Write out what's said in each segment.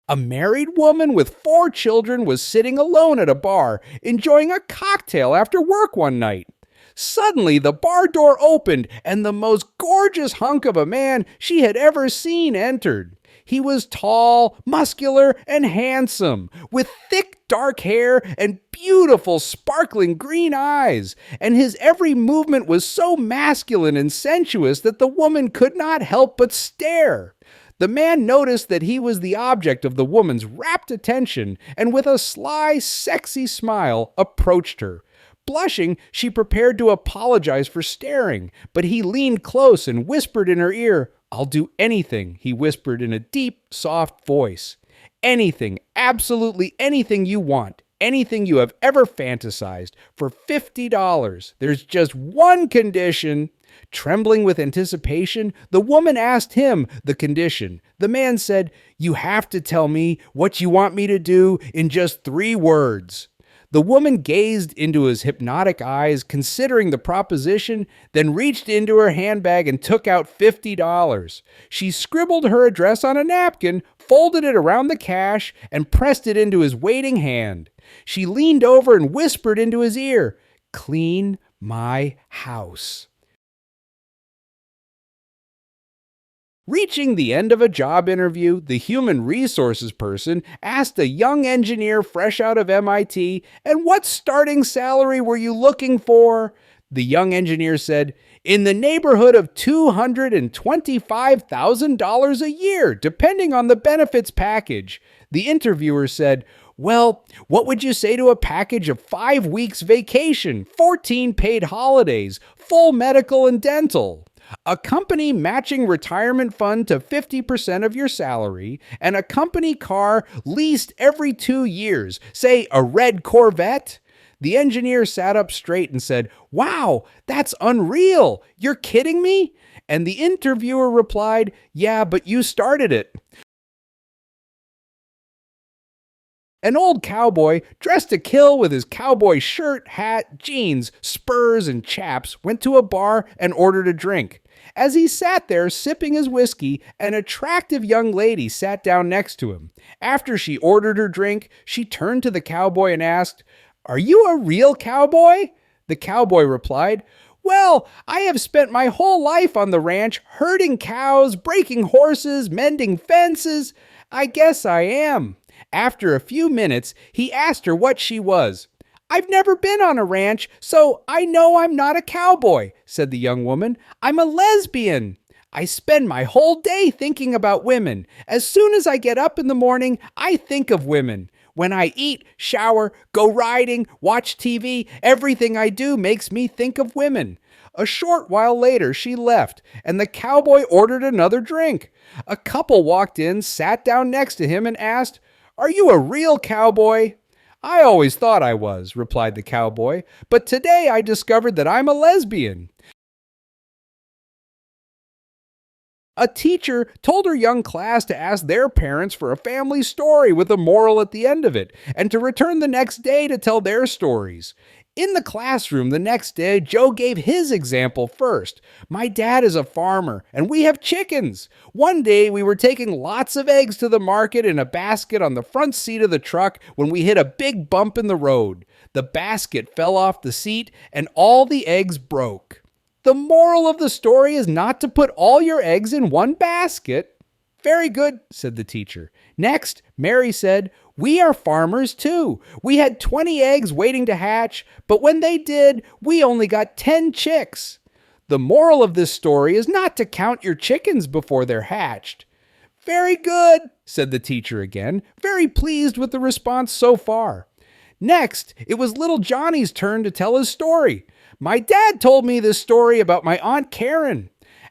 A married woman with 4 children was sitting alone at a bar, enjoying a cocktail after work one night. Suddenly, the bar door opened, and the most gorgeous hunk of a man she had ever seen entered. He was tall, muscular, and handsome, with thick dark hair and beautiful sparkling green eyes, and his every movement was so masculine and sensuous that the woman could not help but stare. The man noticed that he was the object of the woman's rapt attention, and with a sly, sexy smile, approached her. Blushing, she prepared to apologize for staring, but he leaned close and whispered in her ear. "I'll do anything," he whispered in a deep, soft voice. "Anything, absolutely anything you want, anything you have ever fantasized, for $50. There's just one condition." Trembling with anticipation, the woman asked him the condition. The man said, "You have to tell me what you want me to do in just 3 words." The woman gazed into his hypnotic eyes, considering the proposition, then reached into her handbag and took out $50. She scribbled her address on a napkin, folded it around the cash, and pressed it into his waiting hand. She leaned over and whispered into his ear, "Clean my house." Reaching the end of a job interview, the human resources person asked a young engineer fresh out of MIT, "And what starting salary were you looking for?" The young engineer said, "In the neighborhood of $225,000 a year, depending on the benefits package." The interviewer said, "Well, what would you say to a package of 5 weeks vacation, 14 paid holidays, full medical and dental? A company matching retirement fund to 50% of your salary, and a company car leased every 2 years, say a red Corvette?" The engineer sat up straight and said, "Wow, that's unreal. You're kidding me?" And the interviewer replied, "Yeah, but you started it." An old cowboy, dressed to kill with his cowboy shirt, hat, jeans, spurs, and chaps, went to a bar and ordered a drink. As he sat there sipping his whiskey, an attractive young lady sat down next to him. After she ordered her drink, she turned to the cowboy and asked, "Are you a real cowboy?" The cowboy replied, "Well, I have spent my whole life on the ranch herding cows, breaking horses, mending fences. I guess I am." After a few minutes, he asked her what she was. "I've never been on a ranch, so I know I'm not a cowboy," said the young woman. "I'm a lesbian. I spend my whole day thinking about women. As soon as I get up in the morning, I think of women. When I eat, shower, go riding, watch TV, everything I do makes me think of women." A short while later, she left, and the cowboy ordered another drink. A couple walked in, sat down next to him, and asked, "Are you a real cowboy?" "I always thought I was," replied the cowboy, "but today I discovered that I'm a lesbian." A teacher told her young class to ask their parents for a family story with a moral at the end of it, and to return the next day to tell their stories. In the classroom the next day, Joe gave his example first. "My dad is a farmer, and we have chickens. One day we were taking lots of eggs to the market in a basket on the front seat of the truck when we hit a big bump in the road. The basket fell off the seat, and all the eggs broke." The moral of the story is not to put all your eggs in one basket. "Very good," said the teacher. Next, Mary said, "We are farmers too. We had 20 eggs waiting to hatch, but when they did, we only got 10 chicks." The moral of this story is not to count your chickens before they're hatched. "Very good," said the teacher again, very pleased with the response so far. Next, it was little Johnny's turn to tell his story. "My dad told me this story about my Aunt Karen.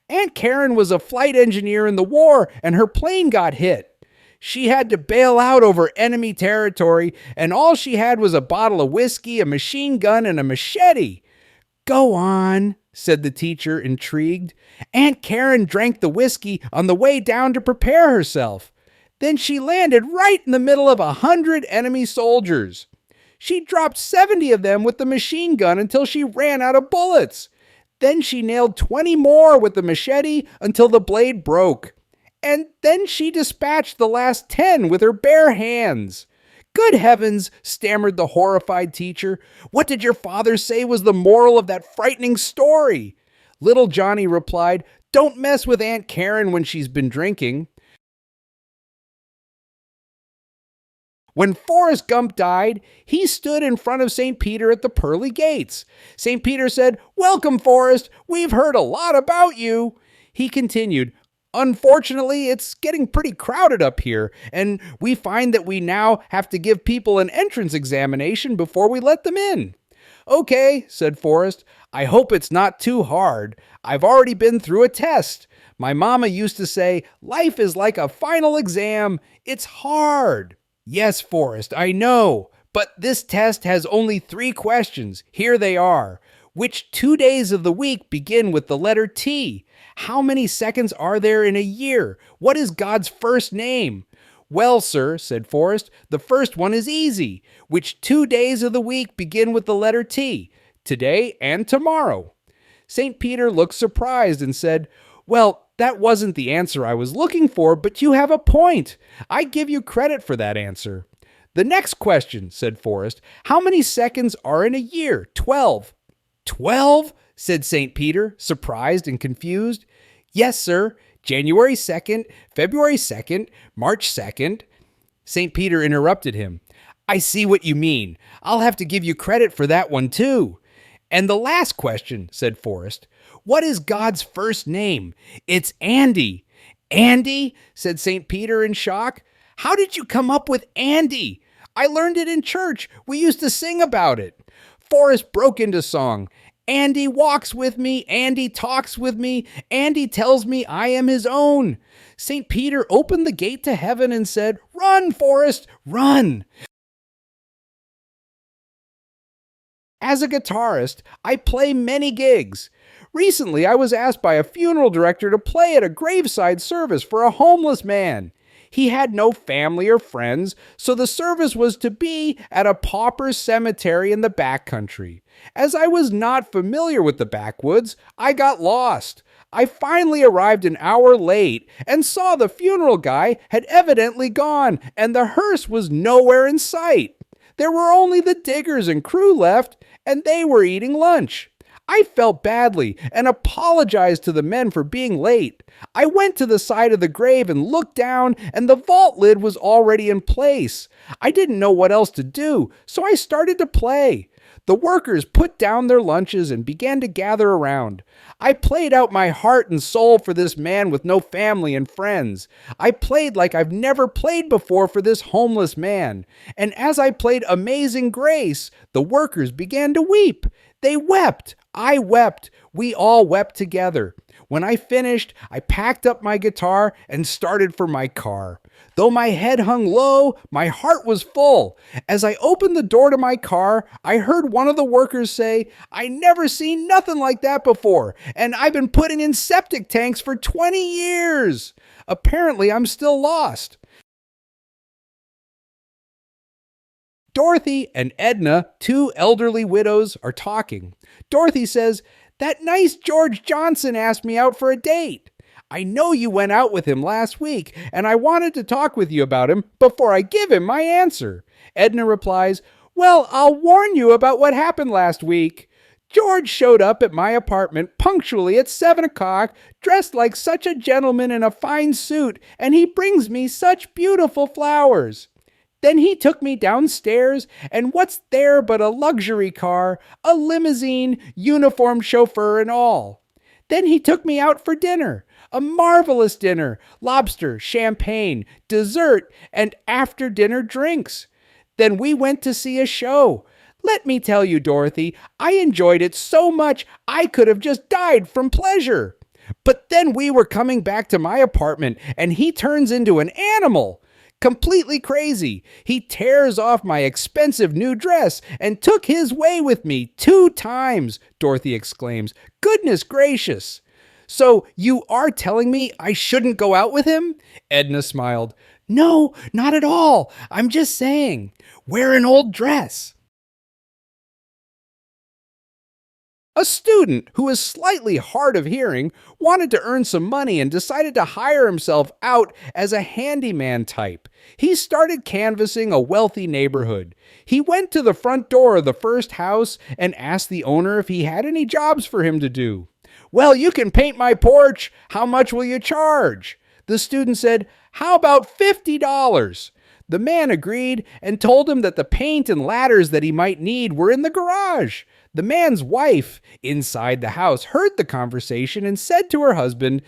Aunt Karen was a flight engineer in the war, and her plane got hit. She had to bail out over enemy territory, and all she had was a bottle of whiskey, a machine gun, and a machete." "Go on," said the teacher, intrigued. "Aunt Karen drank the whiskey on the way down to prepare herself. Then she landed right in the middle of 100 enemy soldiers. She dropped 70 of them with the machine gun until she ran out of bullets. Then she nailed 20 more with the machete until the blade broke. and then she dispatched the last 10 with her bare hands. Good heavens, stammered the horrified teacher. What did your father say was the moral of that frightening story? Little Johnny replied, Don't mess with Aunt Karen when she's been drinking. When Forrest Gump died, he stood in front of St. Peter at the pearly gates. St. Peter said, Welcome, Forrest. We've heard a lot about you. He continued, Unfortunately, it's getting pretty crowded up here, and we find that we now have to give people an entrance examination before we let them in. Okay, said Forrest. I hope it's not too hard. I've already been through a test. My mama used to say, life is like a final exam. It's hard. Yes, Forrest, I know. But this test has only 3 questions. Here they are. Which 2 days of the week begin with the letter T? How many seconds are there in a year? What is God's first name? Well, sir, said Forrest, the first one is easy. Which 2 days of the week begin with the letter T? Today and tomorrow. St. Peter looked surprised and said, Well, that wasn't the answer I was looking for, but you have a point. I give you credit for that answer. The next question, said Forrest, how many seconds are in a year? 12. 12? Said St. Peter, surprised and confused. Yes, sir. January 2nd, February 2nd, March 2nd. St. Peter interrupted him. I see what you mean. I'll have to give you credit for that one, too. And the last question, said Forrest, what is God's first name? It's Andy. Andy? Said St. Peter in shock. How did you come up with Andy? I learned it in church. We used to sing about it. Forrest broke into song. Andy walks with me. Andy talks with me. Andy tells me I am his own. St. Peter opened the gate to heaven and said, Run, Forrest, run. As a guitarist, I play many gigs. Recently, I was asked by a funeral director to play at a graveside service for a homeless man. He had no family or friends, so the service was to be at a pauper cemetery in the backcountry. As I was not familiar with the backwoods, I got lost. I finally arrived an hour late and saw the funeral guy had evidently gone, and the hearse was nowhere in sight. There were only the diggers and crew left, and they were eating lunch. I felt badly and apologized to the men for being late. I went to the side of the grave and looked down, and the vault lid was already in place. I didn't know what else to do, so I started to play. The workers put down their lunches and began to gather around. I played out my heart and soul for this man with no family and friends. I played like I've never played before for this homeless man. And as I played Amazing Grace, the workers began to weep. They wept. I wept. We all wept together. When I finished, I packed up my guitar and started for my car. Though my head hung low, my heart was full. As I opened the door to my car, I heard one of the workers say, I never seen nothing like that before, and I've been putting in septic tanks for 20 years. Apparently, I'm still lost. Dorothy and Edna, 2 elderly widows, are talking. Dorothy says, That nice George Johnson asked me out for a date. I know you went out with him last week, and I wanted to talk with you about him before I give him my answer. Edna replies, Well, I'll warn you about what happened last week. George showed up at my apartment punctually at 7 o'clock, dressed like such a gentleman in a fine suit, and he brings me such beautiful flowers. Then he took me downstairs, and what's there but a luxury car, a limousine, uniformed chauffeur and all. Then he took me out for dinner, a marvelous dinner, lobster, champagne, dessert, and after-dinner drinks. Then we went to see a show. Let me tell you, Dorothy, I enjoyed it so much I could have just died from pleasure. But then we were coming back to my apartment, and he turns into an animal. Completely crazy. He tears off my expensive new dress and took his way with me 2 times, Dorothy exclaims. Goodness gracious. So you are telling me I shouldn't go out with him? Edna smiled. No, not at all. I'm just saying. Wear an old dress. A student who is slightly hard of hearing wanted to earn some money and decided to hire himself out as a handyman type. He started canvassing a wealthy neighborhood. He went to the front door of the first house and asked the owner if he had any jobs for him to do. "Well, you can paint my porch. How much will you charge?" The student said, "How about $50?" The man agreed and told him that the paint and ladders that he might need were in the garage. The man's wife, inside the house, heard the conversation and said to her husband,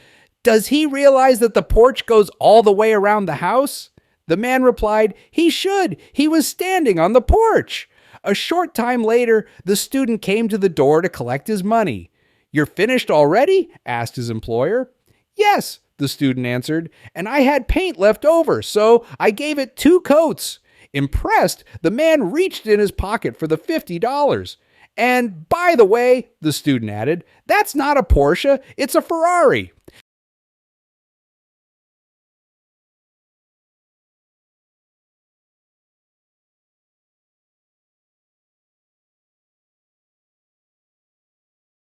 "Does he realize that the porch goes all the way around the house?" The man replied, "He should. He was standing on the porch." A short time later, the student came to the door to collect his money. "You're finished already?" asked his employer. "Yes," the student answered, "and I had paint left over, so I gave it 2 coats." Impressed, the man reached in his pocket for the $50. "And by the way," the student added, "that's not a Porsche, it's a Ferrari."